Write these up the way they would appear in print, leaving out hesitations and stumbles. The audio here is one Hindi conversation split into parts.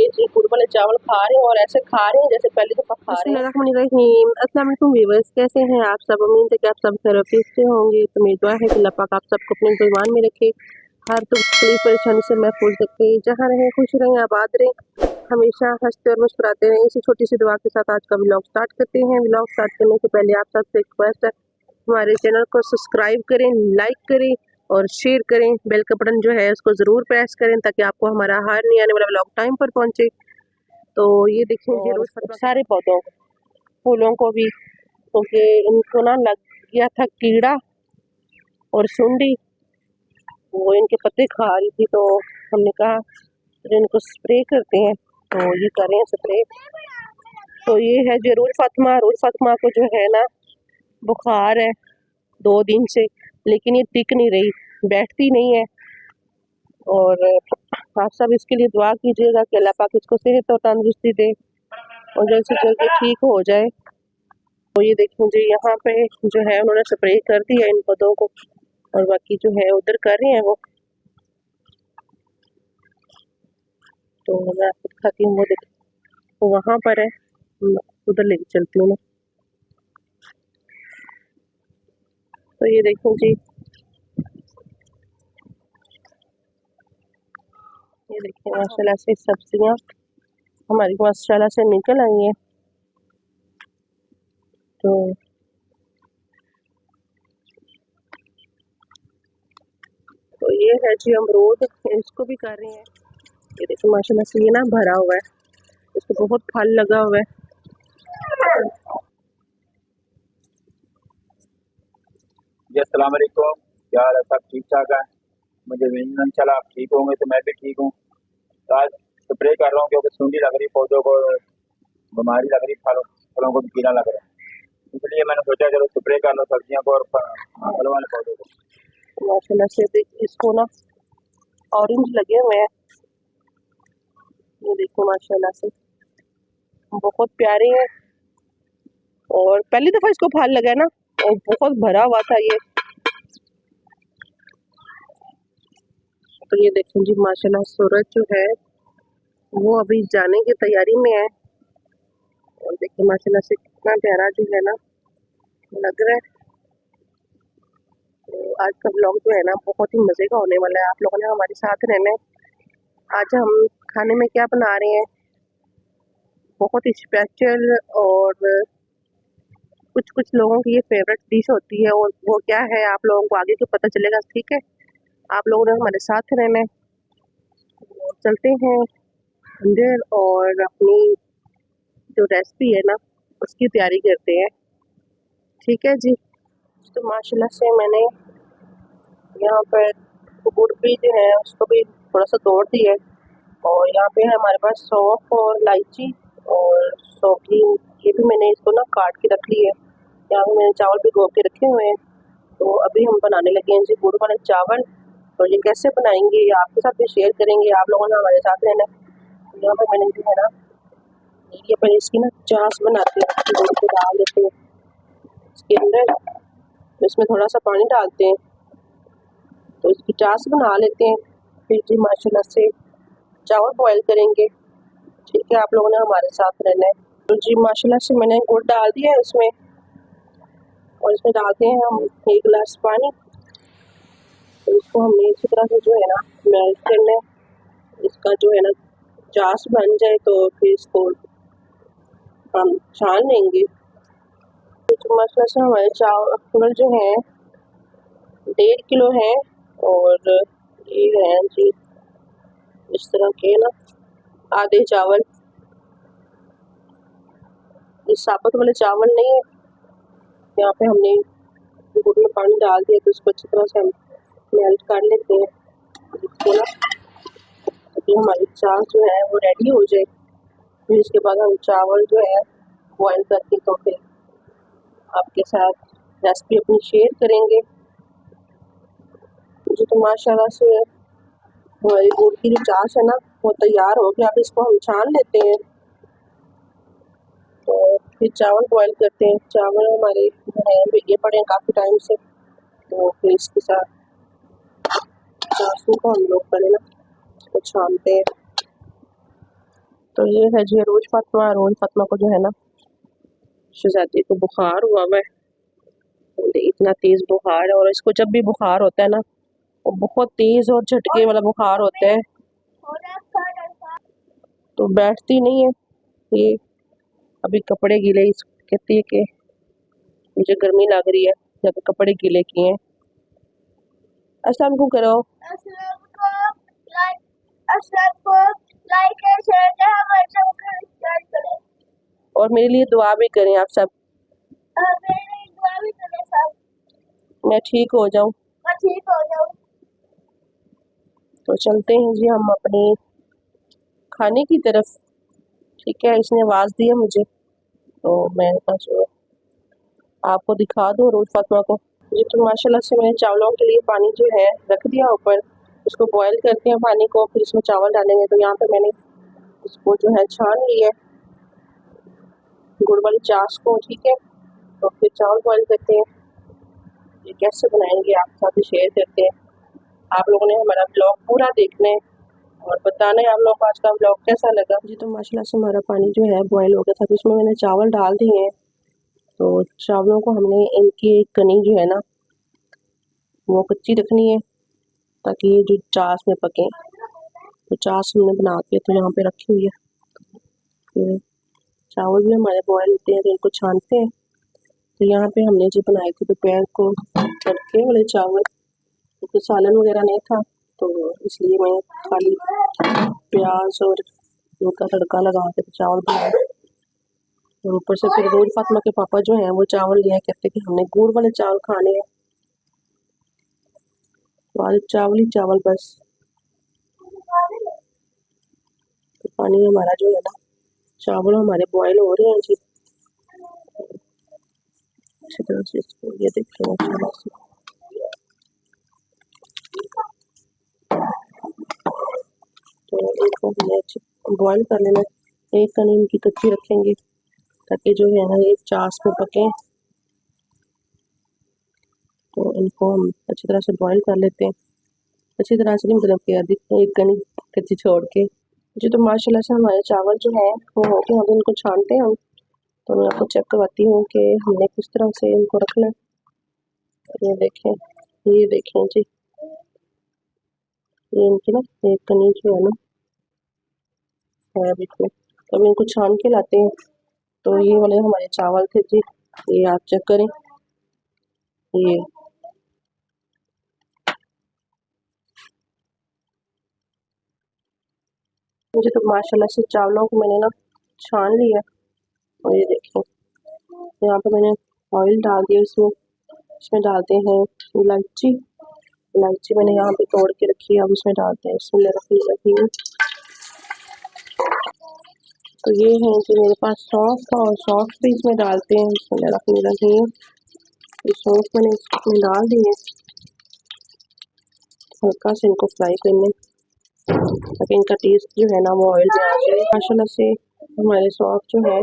जी गुड़ वाले चावल खा रहे हैं और ऐसे खा रहे हैं जैसे पहली दफ़ा खा रहे हैं। अस्सलाम वालेकुम व्यूअर्स, कैसे हैं आप सब? उम्मीद है कि आप सब खैरियत से होंगे। तो मेरी दुआ है कि अल्लाह पाक आप सबको अपने ईमान में रखे, हर तकलीफ परेशानी से महफूज रखे, जहाँ रहें खुश रहें, आबाद रहें, हमेशा हंसते और मुस्कुराते रहें। इसी छोटी सी दुआ के साथ आज का व्लॉग स्टार्ट करते हैं। व्लॉग स्टार्ट करने से पहले आप सबसे रिक्वेस्ट है, हमारे चैनल को सब्सक्राइब करें, लाइक करें और शेयर करें। बेल का बटन जो है उसको ज़रूर प्रेस करें ताकि आपको हमारा हर नया आने वाला व्लॉग टाइम पर पहुंचे। तो ये देखेंगे रोज सारे पौधों फूलों को भी, क्योंकि इनको ना लग गया था कीड़ा और सुंडी, वो इनके पत्ते खा रही थी। तो हमने कहा इनको स्प्रे करते हैं, तो ये कर रहे हैं स्प्रे। तो ये है जरूर फातिमा को जो है ना बुखार है 2 दिन से, लेकिन ये टिक नहीं रही, बैठती नहीं है। और आप सब इसके लिए दुआ कीजिएगा कि अल्लाह पाक इसको सेहत और तंदुरुस्ती दे और जल्द से जल्द ठीक हो जाए। तो ये देखें जी, यहाँ पे जो है उन्होंने स्प्रे कर दिया इन पौधों को, और बाकी जो है उधर कर रहे हैं वो। तो मैं आपको दिखाती हूँ, वो देख वो वहाँ पर है, उधर लेके चलती हूँ मैं। तो ये देखें जी, ये देखिए माशाल्लाह से सब्जियाँ हमारी माशाल्लाह से निकल आई हैं। तो ये है जी अमरूद, इसको भी कर रहे हैं। ये देखिए माशाल्लाह से ये ना भरा हुआ है, इसको बहुत फल लगा हुआ है। जी अस्सलाम वालेकुम, क्या हाल है? सब ठीक ठाक है? मुझे यकीन चला आप ठीक होंगे, तो मैं भी ठीक हूँ। तो आज स्प्रे कर रहा हूँ क्योंकि सूंडी लग रही, पौधों को बीमारी लग रही, फलों को भी कीड़ा लग रहा है, इसलिए मैंने सोचा चलो स्प्रे कर लो सब्जियों को और फलों वाले पौधों को। माशाल्लाह से इसको ना ऑरेंज लगे हुए हैं, ये देखो माशाल्लाह से बहुत प्यारे हैं। और पहली दफा इसको फल लगा है ना, और बहुत भरा हुआ था ये। तो ये देखें जी माशाल्लाह सूरज जो है वो अभी जाने की तैयारी में है, और देखिए माशाल्लाह से कितना प्यारा जो है ना लग रहा है। तो आज का व्लॉग जो है ना बहुत ही मज़े का होने वाला है, आप लोगों ने हमारे साथ रहना है। आज हम खाने में क्या बना रहे हैं, बहुत ही स्पेशल, और कुछ लोगों की ये फेवरेट डिश होती है, और वो क्या है आप लोगों को आगे तो पता चलेगा, ठीक है? आप लोगों ने हमारे साथ रहना है। तो चलते हैं अंदर और अपनी जो रेसिपी है ना उसकी तैयारी करते हैं, ठीक है जी। तो माशाल्लाह से मैंने यहाँ पर गुड़ भी जो है उसको भी थोड़ा सा तोड़ दिया है, और यहाँ पे है हमारे पास सौंफ और इलायची और सौगी, ये भी मैंने इसको ना काट के रख ली है। यहाँ पे मैंने चावल भिगो के रखे हुए हैं। तो अभी हम बनाने लगे हैं जी गुड़ वाले चावल, और ये कैसे बनाएंगे ये आपके साथ भी शेयर करेंगे, आप लोगों ने हमारे साथ रहना है। यहाँ पर मैंने जो है ना ये पहले इसकी ना चास बनाते हैं, गुड़ को डाल देते हैं इसके अंदर, तो इसमें थोड़ा सा पानी डालते हैं, तो इसकी चास बना लेते हैं। फिर जी माशाल्लाह से चावल बॉयल करेंगे, ठीक है? आप लोगों ने हमारे साथ रहना है। तो जी माशाल्लाह से मैंने गुड़ डाल दिया है इसमें, और इसमें डालते हैं हम 1 गिलास पानी। तो इसको हमने इसी तरह से जो है ना मेल्ट करना है, इसका जो है ना चास बन जाए तो फिर इसको हम छान लेंगे। तो माशाल्लाह से हमारे चावल जो है 1.5 किलो है, और ये है जी इस तरह के ना आधे चावल, ये साबुत वाले चावल नहीं है। यहाँ पे हमने गुड़ में पानी डाल दिया, तो इसको अच्छी तरह से हम मेल्ट कर लेते हैं इसको ना, ताकि हमारी चास जो है वो रेडी हो जाए। फिर इसके बाद हम चावल जो है बॉयल करके तो फिर आपके साथ रेसिपी अपनी शेयर करेंगे जी। तो माशाल्लाह से हमारी गुड़ की जो चास है ना वो तैयार हो गया, अब इसको हम छान लेते हैं। तो फिर चावल बॉयल करते हैं, चावल हमारे जो है भिगे पड़े हैं काफ़ी टाइम से, तो फिर इसके साथ चाशनी को हम लोग पहले ना इसको छानते हैं। तो ये है जी रोज फातिमा को जो है ना शहजादी को बुखार हुआ हुआ है, इतना तेज बुखार है। और इसको जब भी बुखार होता है ना वो बहुत तेज और झटके वाला बुखार होता है, तो बैठती नहीं है ये। अभी कपड़े गीले, कहती है कि मुझे गर्मी लग रही है, जब कपड़े गीले किए हैं। अस्सलाम वालेकुम करो। और मेरे लिए दुआ भी करें आप सब, मैं ठीक हो जाऊं। तो चलते हैं जी हम अपने खाने की तरफ। ठीक है, इसने आवाज़ दी है मुझे, तो मैं आपको दिखा दूँ रोज फातिमा को। जी तो माशाल्लाह से मैंने चावलों के लिए पानी जो है रख दिया ऊपर, उसको बॉयल करते हैं पानी को, फिर इसमें चावल डालेंगे। तो यहाँ पे मैंने इसको जो है छान लिया है गुड़ वाली चाश को। ठीक है, तो फिर चावल बॉयल करते हैं। ये कैसे बनाएंगे आपके साथ शेयर करते हैं। आप लोगों ने हमारा ब्लॉग पूरा देखना है और बताना है आप लोगों को आज का ब्लॉग कैसा लगा। जी तो माशाल्लाह से हमारा पानी जो है बॉयल हो गया था, इसमें मैंने चावल डाल दिए हैं। तो चावलों को हमने इनकी कनी जो है ना वो कच्ची रखनी है ताकि ये जो चाश में पके। तो चाश हमने बना के तो यहाँ पे रखी हुई है। फिर चावल भी हमारे बॉयल होते हैं तो इनको छानते हैं। तो यहाँ पे हमने जो बनाए थे दोपहर को तड़के वाले चावल, क्योंकि सालन वगैरह नहीं था तो इसलिए मैं खाली प्याज और उनका तड़का लगा के चावल बनाए। और ऊपर से फिर रोज फातिमा के पापा जो हैं वो चावल लिया, कहते कि हमने गुड़ वाले चावल खाने हैं। तो आज चावल ही चावल बस। तो पानी हमारा जो है ना, चावल हमारे बॉयल हो रहे हैं जी अच्छी तरह से। इसको ये देखिए माशाल्लाह से तो इनको हमने बॉयल कर लेना। एक कनी इनकी कच्ची रखेंगे ताकि जो है ना ये चाश में पके। तो इनको हम अच्छी तरह से बॉयल कर लेते हैं। अच्छी तरह से नहीं मतलब कि एक कनी कच्ची छोड़ के। जी तो माशाल्लाह से हमारे चावल जो है वो हो गए, हम इनको छानते हैं। तो मैं आपको चेक करवाती हूँ कि हमने किस तरह से इनको रखना है। ये देखें जी, ये इनकी ना एक कनी जो है ना है बीच में, तो हम इनको छान के लाते हैं। तो ये वाले हमारे चावल थे जी, ये आप चेक करें। ये मुझे तो माशाल्लाह से चावलों को मैंने ना छान लिया। और ये देखें यहाँ पे मैंने ऑयल डाल दिया इसमें। इसमें डालते हैं इलायची। इलायची मैंने यहाँ पे तोड़ के रखी है, अब इसमें डालते हैं। इसमें रखी है। तो ये है कि मेरे पास सौंफ था और सौंफ भी इसमें डालते हैं। इसमें रखी है, सौंफ मैंने इसमें डाल दी है। हल्का से इनको फ्राई करने ताकि इनका टेस्ट जो है ना वो ऑयल में आ जाए। माशाल्लाह से हमारे सौंफ जो है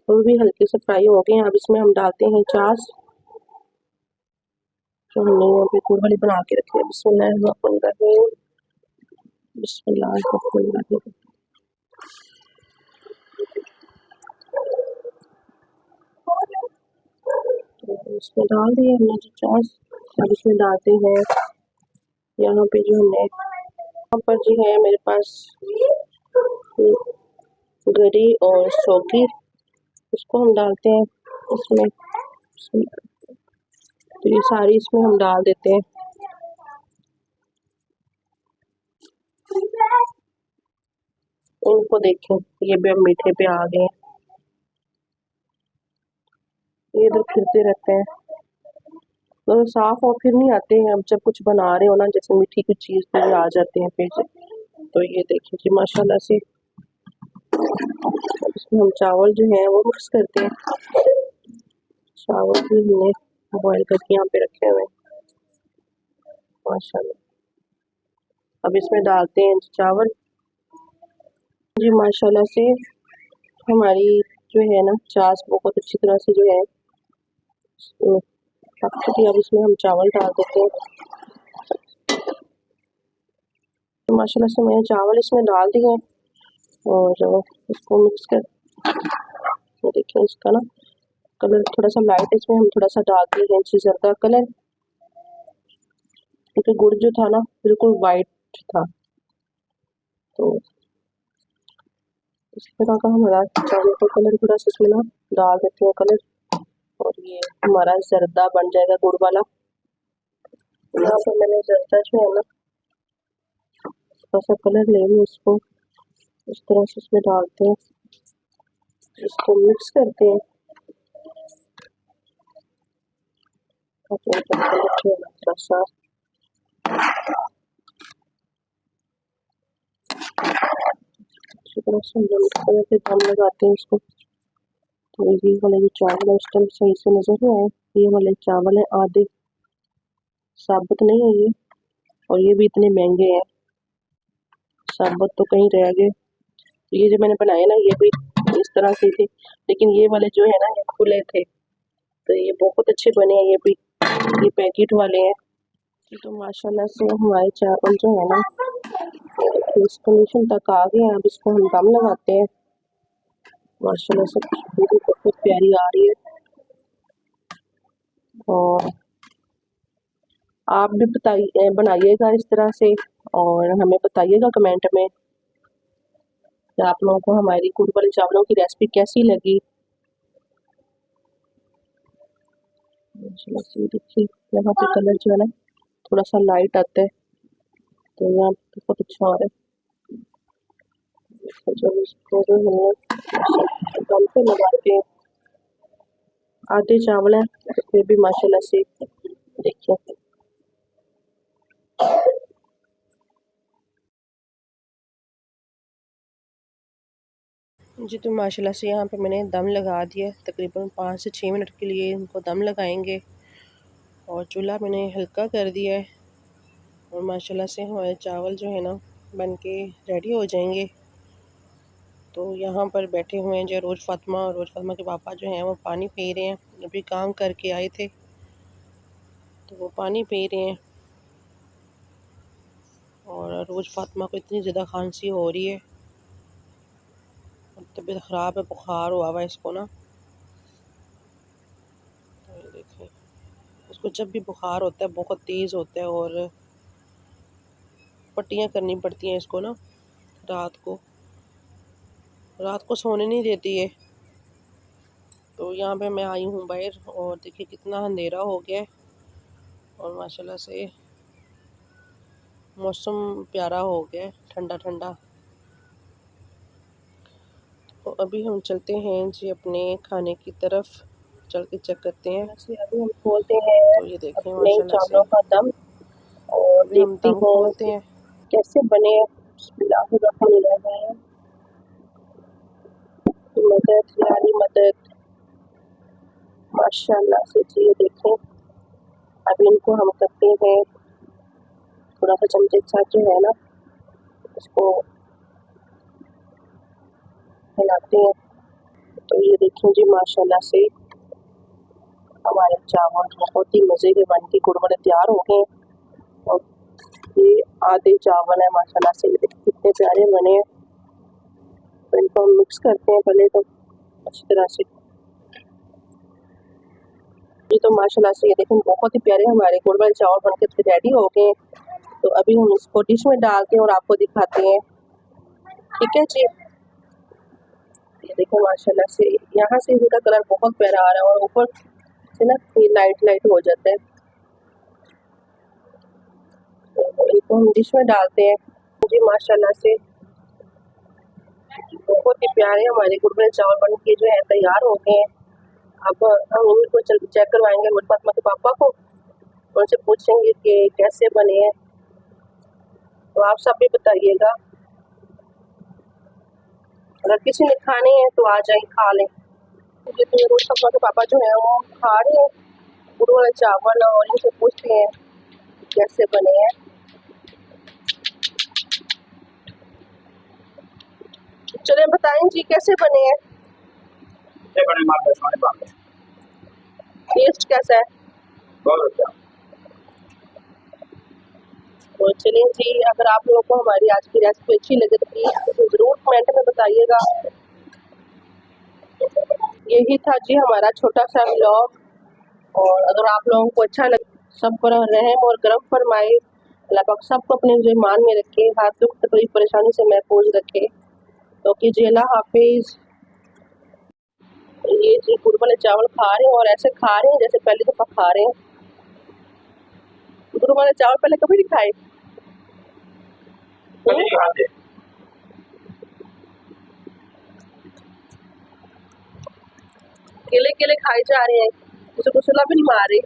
वो भी हल्के से फ्राई हो गए हैं। अब इसमें हम डालते हैं चाश जो हमने यहाँ पे गुड़ वाली बना के रखी है। बिस्मिल्लाहिर्रहमानिर्रहीम, बिस्मिल्लाहिर्रहमानिर्रहीम। तो इसमें डाल दिए हमने जो चाश। अब इसमें डालते हैं यहाँ पे जो हमने यहाँ पर जो है मेरे पास गरी और सौगी, उसको हम डालते हैं इसमें। तो ये सारी इसमें हम डाल देते हैं। उनको देखें ये भी हम मीठे पे आ गए हैं, ये इधर फिरते रहते हैं। तो साफ और फिर नहीं आते हैं, अब जब कुछ बना रहे हो ना जैसे मीठी कुछ चीज़ तो ये आ जाते हैं फिर से। तो ये देखिए जी माशाल्लाह से इसमें हम चावल जो है वो मिक्स करते हैं। चावल भी हमने बॉयल करके यहाँ पे रखे हुए हैं माशाल्लाह। अब इसमें डालते हैं चावल जी। माशाल्लाह से हमारी जो है ना चाश बहुत अच्छी तरह से जो है पक चुकी है। अब इसमें हम चावल डाल देते हैं। तो माशाल्लाह से मैंने चावल इसमें डाल दिए हैं। और इसको मिक्स कर, तो देखिए इसका ना कलर थोड़ा सा लाइट, इसमें हम थोड़ा सा डालते हैं जर्दा कलर, क्योंकि गुड़ जो था ना बिल्कुल वाइट था। तो इस तरह का हमारा चावल का कलर थोड़ा सा इसमें ना डाल देते हैं कलर, और ये हमारा जर्दा बन जाएगा गुड़ वाला। यहाँ पर मैंने जर्दा जो है ना थोड़ा सा कलर ले लूँ, इसको इस तरह से इसमें डालते हैं, इसको मिक्स करते हैं ताकि इनका कलर जो है ना थोड़ा सा अच्छी तरह से मिक्स करके दम लगाते हैं इसको। तो ये वाले जो चावल है इस टाइम सही से नजर नहीं आए, ये वाले चावल है आधे, साबुत नहीं है ये, और ये भी इतने महंगे हैं, साबुत तो कहीं रह गए। ये जो मैंने बनाए ना ये भी इस तरह से थे, लेकिन ये वाले जो है ना ये खुले थे, तो ये बहुत अच्छे बने हैं, ये भी ये पैकेट वाले हैं। तो माशाल्लाह से हमारे चावल जो है ना इस कंडीशन तक आ गए हैं। अब इसको हम दम लगाते हैं। माशाल्लाह से खुशबू भी बहुत प्यारी आ रही है, और आप भी बताइए, बनाइएगा इस तरह से, और हमें बताइएगा कमेंट में कि आप लोगों को हमारी गुड़ वाले चावलों की रेसिपी कैसी लगी। देखिए यहाँ पे कलर जो है ना थोड़ा सा लाइट आता है, तो यहाँ बहुत अच्छा आ रहा है। जब इसको जो है दम पे लगाते हैं, आधे चावल है तो फिर भी माशाल्लाह से देखिए। जी तो माशाल्लाह से यहाँ पे मैंने दम लगा दिया, तकरीबन 5 से 6 मिनट के लिए इनको दम लगाएंगे, और चूल्हा मैंने हल्का कर दिया है, और माशाल्लाह से हमारे चावल जो है ना बन के रेडी हो जाएंगे। तो यहाँ पर बैठे हुए हैं जो रोज़ फातिमा, और रोज़ फातिमा के पापा जो हैं वो पानी पी रहे हैं, अभी काम करके आए थे तो वो पानी पी रहे हैं। और रोज़ फातिमा को इतनी ज़्यादा खांसी हो रही है, तबीयत ख़राब है, बुखार हुआ हुआ इसको ना। तो ये देखिए इसको जब भी बुखार होता है बहुत तेज़ होता है, और पट्टियाँ करनी पड़ती हैं इसको ना, रात को सोने नहीं देती है। तो यहाँ पे मैं आई हूँ बाहर, और देखिए कितना अंधेरा हो गया है, और माशाल्लाह से मौसम प्यारा हो गया है, ठंडा ठंडा। तो अभी हम चलते हैं जी अपने खाने की तरफ, चल के चेक करते हैं। अभी हम खोलते हैं तो ये देखें अपने माशाल्लाह से चावलों का दम, और अभी हम देखते दम हैं खोलते कि हैं। कैसे बने। बिस्मिल्लाहिर्रहमानिर्रहीम। मदद यानी मदद, माशाल्लाह से जी ये देखें। अभी इनको हम करते हैं थोड़ा सा चमचे के साथ जो है ना इसको हिलाते हैं। तो ये देखें जी माशाल्लाह से हमारे चावल बहुत ही मज़े के बन के गुड़ वाले तैयार हो गए हैं। और ये आधे चावल है माशाल्लाह से, ये कितने प्यारे बने हैं। तो इनको हम मिक्स करते हैं पहले तो अच्छी तरह से। ये तो माशाल्लाह से ये देखें बहुत ही प्यारे हमारे गुड़ वाले चावल बनकर रेडी हो गए हैं। तो अभी हम इसको डिश में डालते हैं और आपको दिखाते हैं, ठीक है जी। ये देखें माशाल्लाह से यहाँ से इनका कलर बहुत प्यारा आ रहा है, और ऊपर से ना ये लाइट लाइट हो जाता है। तो इनको हम डिश में डालते हैं जी। माशाल्लाह से बहुत ही प्यारे हमारे गुड़ वाले चावल बन के जो है तैयार हो गए हैं। अब हम इनको चेक करवाएंगे गुड़ फातिमा के पापा को, उनसे पूछेंगे कि कैसे बने हैं। तो आप सब भी बताइएगा, अगर किसी ने खाने हैं तो आ जाए खा लें। मुझे तो रोज़ फातिमा के पापा जो है वो खा रहे हैं गुड़ वाले चावल, और इनसे पूछते हैं कैसे बने हैं। चले बताएं जी कैसे बने हैं, टेस्ट कैसा है। बहुत अच्छा। तो चलिए जी, अगर आप लोगों को हमारी आज की रेसिपी अच्छी लगे तो प्लीज़ ज़रूर कमेंट में बताइएगा। यही था जी हमारा छोटा सा व्लॉग, और अगर आप लोगों को अच्छा लगे सब पर रहम और करम फरमाए, अल्लाह पाक सबको अपने ईमान में रखे, हर दुख तकलीफ परेशानी से महफूज रखे। तो कीजिए अल्लाह हाफिज़। ये जी गुड़ वाले चावल खा रहे हैं, और ऐसे खा रहे हैं जैसे पहली दफ़ा खा रहे हैं। गुड़ वाले चावल पहले कभी नहीं खाए। कभी नहीं खाते। केले केले खाए जा रहे हैं, उसे कुछ भी नहीं मार रहे।